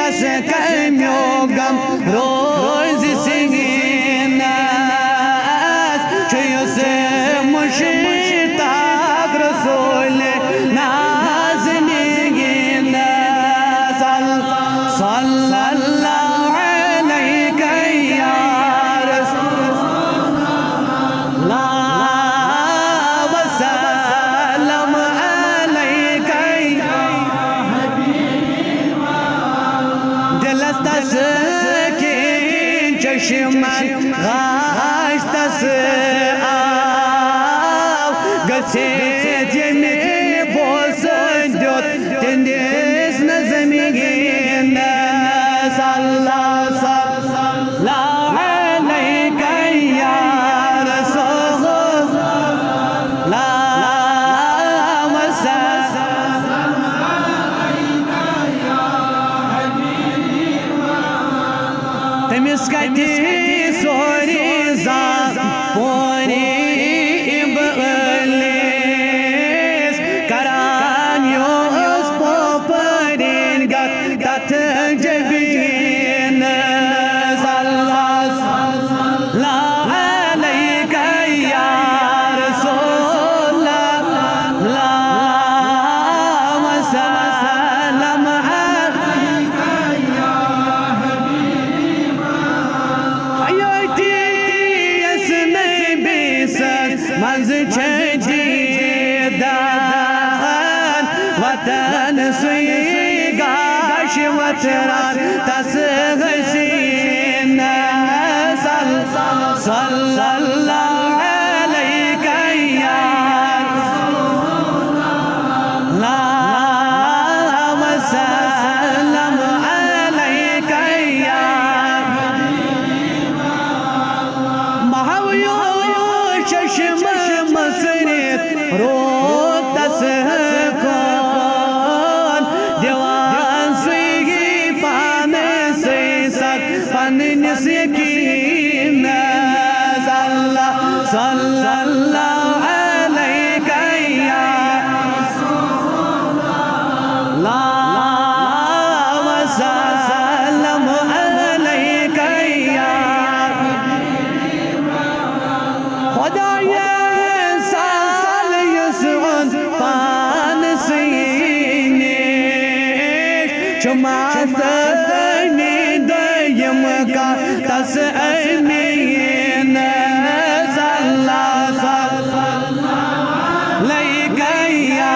कस कम्यो गम रोज सिंगिनस चुयुस मुश्ताक रसूल नाज़नीनस सल्लल्लाहु अलैहि या रसूलल्लाह वसल्लम अलैहि या दिलस्तस की चश्मन गाश्तस आव गसे जमे बोसंदोत तंदिस नज़मीन सल्लल्लाहु अलैहि या रसूलल्लाह वसल्लम तमिस कति सोरी जात पोरी इबलिस करान योस पोपरिन गत तत जबीन सल्लल्लाहु अलैहि या रसूलल्लाह वसल्लम मंज दीदान वतन सुई गाश वतरान तस हसीन सल्लल्लाहु अलैहि या रसूलल्लाह वसल्लम अलैहि या महावयो चश्म मसरित रोतस कौन दीवान सुई पान से सक पनस यकीन सल्लल्लाहु अलैहि या रसूलल्लाह वसल्लम अलैहि या खुदाया साल युसुन पान सीने चुमातनी दयम का तस अमीन सल्लल्लाहु अलैहि या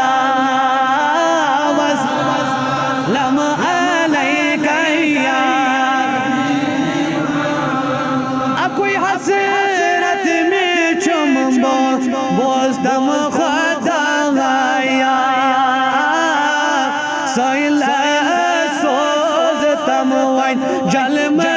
रसूलल्लाह वसल्लम अलैहि या कोई हसरत में चुम बोस्तम खुदाया सोइला सोज तम वाइन जल में